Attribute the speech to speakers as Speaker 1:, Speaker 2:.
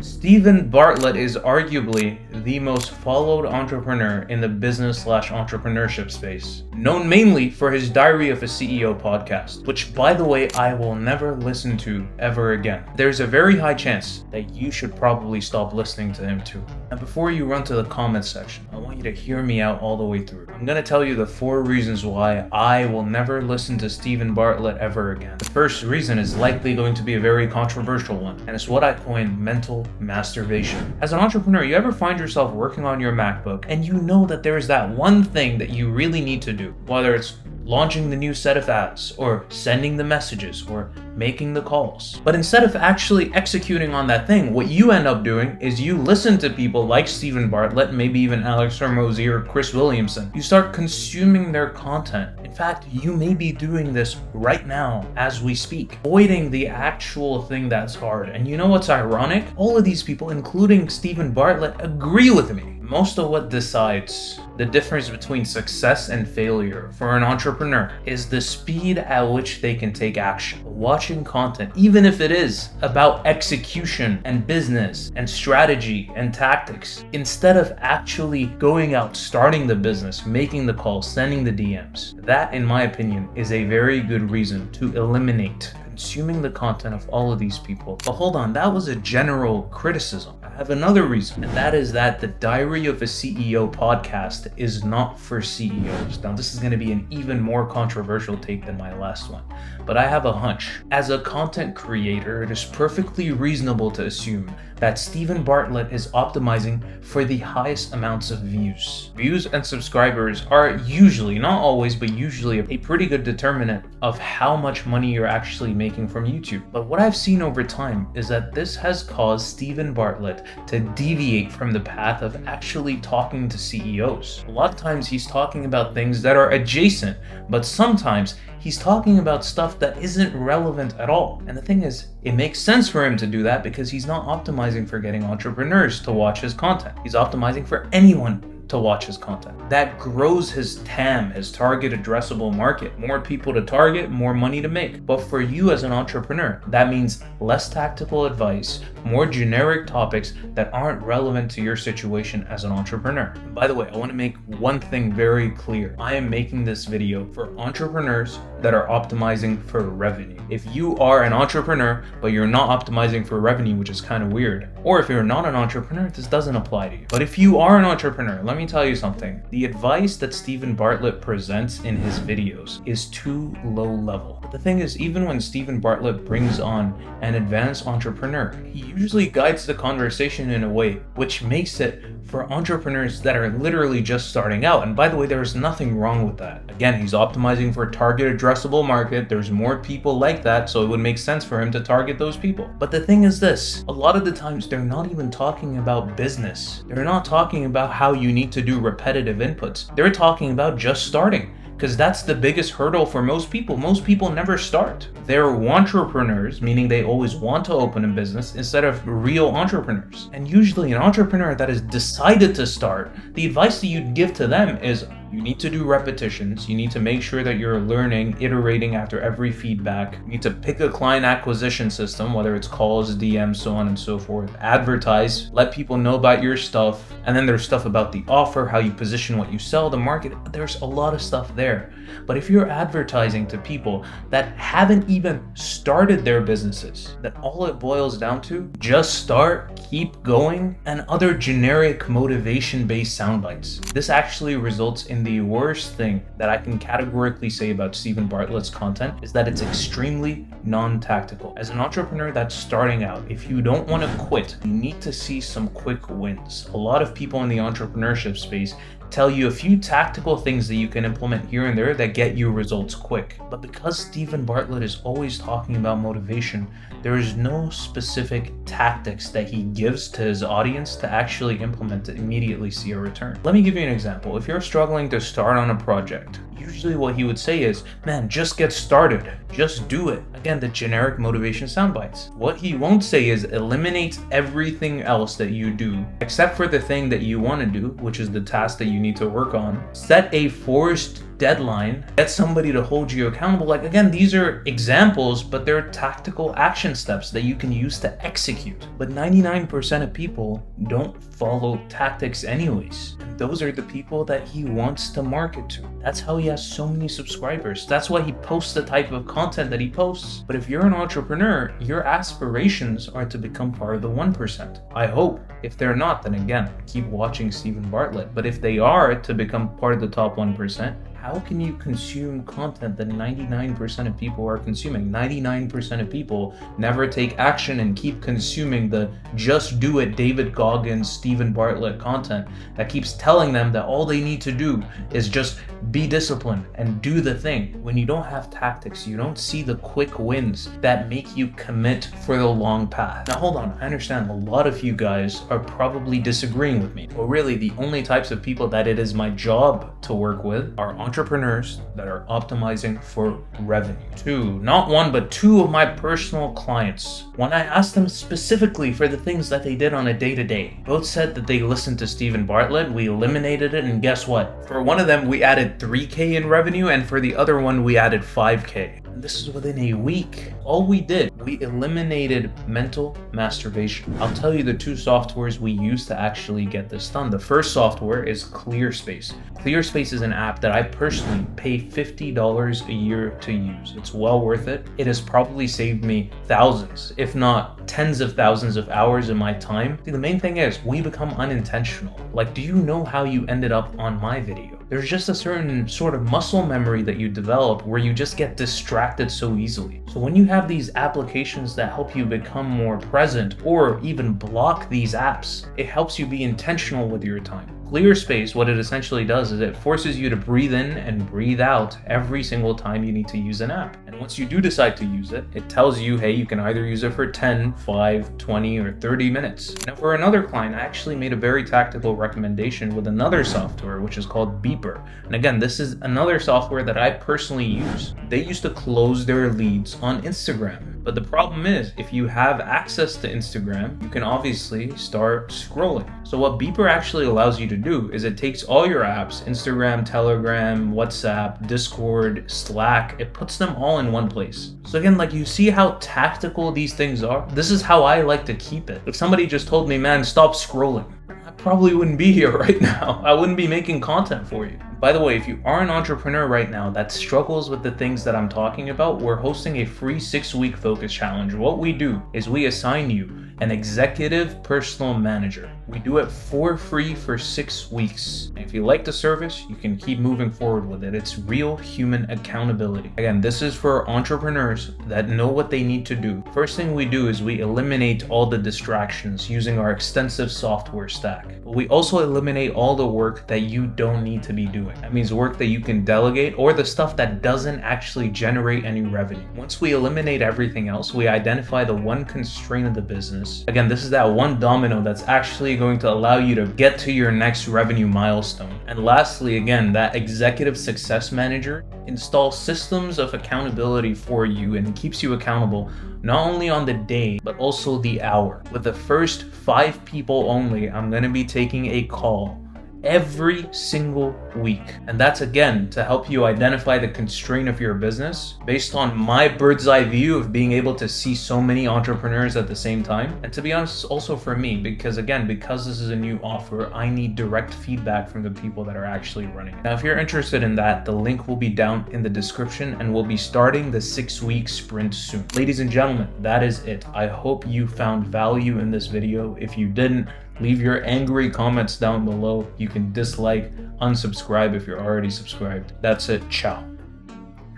Speaker 1: Steven Bartlett is arguably the most followed entrepreneur in the business/entrepreneurship space, known mainly for his Diary of a CEO podcast, which, by the way, I will never listen to ever again. There's a very high chance that you should probably stop listening to him too. And before you run to the comments section, I want you to hear me out all the way through. I'm going to tell you the 4 reasons why I will never listen to Steven Bartlett ever again. The first reason is likely going to be a very controversial one, and it's what I coined mental masturbation. As an entrepreneur, you ever find yourself working on your MacBook and you know that there is that one thing that you really need to do, whether it's launching the new set of ads, or sending the messages, or making the calls. But instead of actually executing on that thing, what you end up doing is you listen to people like Steven Bartlett, maybe even Alex Hormozy or Chris Williamson. You start consuming their content. In fact, you may be doing this right now as we speak, avoiding the actual thing that's hard. And you know what's ironic? All of these people, including Steven Bartlett, agree with me. Most of what decides the difference between success and failure for an entrepreneur is the speed at which they can take action. Watching content, even if it is about execution and business and strategy and tactics, instead of actually going out, starting the business, making the calls, sending the DMs. That, in my opinion, is a very good reason to eliminate consuming the content of all of these people. But hold on, that was a general criticism. I have another reason, and that is that the Diary of a CEO podcast is not for CEOs. Now, this is going to be an even more controversial take than my last one, but I have a hunch. As a content creator, it is perfectly reasonable to assume that Steven Bartlett is optimizing for the highest amounts of views. Views and subscribers are usually, not always, but usually a pretty good determinant of how much money you're actually making from YouTube. But what I've seen over time is that this has caused Steven Bartlett to deviate from the path of actually talking to CEOs. A lot of times he's talking about things that are adjacent, but sometimes he's talking about stuff that isn't relevant at all. And the thing is, it makes sense for him to do that because he's not optimizing for getting entrepreneurs to watch his content. He's optimizing for anyone to watch his content. That grows his TAM, his target addressable market. More people to target, more money to make. But for you as an entrepreneur, that means less tactical advice, more generic topics that aren't relevant to your situation as an entrepreneur. And by the way, I want to make one thing very clear. I am making this video for entrepreneurs that are optimizing for revenue. If you are an entrepreneur, but you're not optimizing for revenue, which is kind of weird, or if you're not an entrepreneur, this doesn't apply to you. But if you are an entrepreneur, let me tell you something. The advice that Steven Bartlett presents in his videos is too low level. But the thing is, even when Steven Bartlett brings on an advanced entrepreneur, he usually guides the conversation in a way which makes it for entrepreneurs that are literally just starting out. And by the way, there's nothing wrong with that. Again, he's optimizing for target addressable market. There's more people like that, so it would make sense for him to target those people. But the thing is this, a lot of the times they're not even talking about business. They're not talking about how you need to do repetitive inputs. They're talking about just starting, because that's the biggest hurdle for most people. Most people never start. They're entrepreneurs, meaning they always want to open a business instead of real entrepreneurs. And usually an entrepreneur that has decided to start, the advice that you'd give to them is you need to do repetitions. You need to make sure that you're learning, iterating after every feedback. You need to pick a client acquisition system, whether it's calls, DMs, so on and so forth. Advertise, let people know about your stuff. And then there's stuff about the offer, how you position what you sell, the market. There's a lot of stuff there. But if you're advertising to people that haven't even started their businesses, then all it boils down to, just start, keep going, and other generic motivation-based sound bites. This actually results in the worst thing that I can categorically say about Steven Bartlett's content is that it's extremely non-tactical. As an entrepreneur that's starting out, if you don't want to quit, you need to see some quick wins. A lot of people in the entrepreneurship space tell you a few tactical things that you can implement here and there that get you results quick. But because Steven Bartlett is always talking about motivation, there is no specific tactics that he gives to his audience to actually implement to immediately see a return. Let me give you an example. If you're struggling to start on a project, usually what he would say is, man, just get started. Just do it. Again, the generic motivation sound bites. What he won't say is eliminate everything else that you do, except for the thing that you want to do, which is the task that you need to work on. Set a forced deadline, get somebody to hold you accountable. Like, again, these are examples, but they're tactical action steps that you can use to execute. But 99% of people don't follow tactics anyways. And those are the people that he wants to market to. That's how he has so many subscribers. That's why he posts the type of content that he posts. But if you're an entrepreneur, your aspirations are to become part of the 1%. I hope. If they're not, then again, keep watching Steven Bartlett. But if they are to become part of the top 1%, how can you consume content that 99% of people are consuming? 99% of people never take action and keep consuming the just do it David Goggins, Steven Bartlett content that keeps telling them that all they need to do is just be disciplined and do the thing. When you don't have tactics, you don't see the quick wins that make you commit for the long path. Now hold on, I understand a lot of you guys are probably disagreeing with me. Well, really, the only types of people that it is my job to work with are entrepreneurs that are optimizing for revenue. Not one, but two of my personal clients. When I asked them specifically for the things that they did on a day-to-day, both said that they listened to Steven Bartlett, we eliminated it, and guess what? For one of them, we added 3K in revenue, and for the other one, we added 5K. And this is within a week. All we did, we eliminated mental masturbation. I'll tell you the two softwares we use to actually get this done. The first software is ClearSpace. ClearSpace is an app that I personally pay $50 a year to use. It's well worth it. It has probably saved me thousands, if not tens of thousands of hours of my time. See, the main thing is we become unintentional. Like, do you know how you ended up on my video? There's just a certain sort of muscle memory that you develop where you just get distracted so easily. So when you have these applications that help you become more present or even block these apps, it helps you be intentional with your time. ClearSpace, what it essentially does is it forces you to breathe in and breathe out every single time you need to use an app. And once you do decide to use it, it tells you, hey, you can either use it for 10, 5, 20, or 30 minutes. Now for another client, I actually made a very tactical recommendation with another software, which is called Beeper. And again, this is another software that I personally use. They used to close their leads on Instagram. But the problem is, if you have access to Instagram, you can obviously start scrolling. So what Beeper actually allows you to do is it takes all your apps, Instagram, Telegram, WhatsApp, Discord, Slack, it puts them all in one place. So again, like, you see how tactical these things are? This is how I like to keep it. If somebody just told me, man, stop scrolling, I probably wouldn't be here right now. I wouldn't be making content for you. By the way, if you are an entrepreneur right now that struggles with the things that I'm talking about, we're hosting a free 6-week focus challenge. What we do is we assign you an executive personal manager. We do it for free for 6 weeks. And if you like the service, you can keep moving forward with it. It's real human accountability. Again, this is for entrepreneurs that know what they need to do. First thing we do is we eliminate all the distractions using our extensive software stack. But we also eliminate all the work that you don't need to be doing. That means work that you can delegate or the stuff that doesn't actually generate any revenue. Once we eliminate everything else, we identify the one constraint of the business. Again, this is that one domino that's actually going to allow you to get to your next revenue milestone. And lastly, again, that executive success manager installs systems of accountability for you and keeps you accountable not only on the day, but also the hour. With the first 5 people only, I'm going to be taking a call every single week. And that's again to help you identify the constraint of your business based on my bird's eye view of being able to see so many entrepreneurs at the same time. And to be honest, also for me, because this is a new offer, I need direct feedback from the people that are actually running it. Now, if you're interested in that, the link will be down in the description and we'll be starting the 6-week sprint soon. Ladies and gentlemen, that is it. I hope you found value in this video. If you didn't, leave your angry comments down below. You can dislike, unsubscribe if you're already subscribed. That's it. Ciao.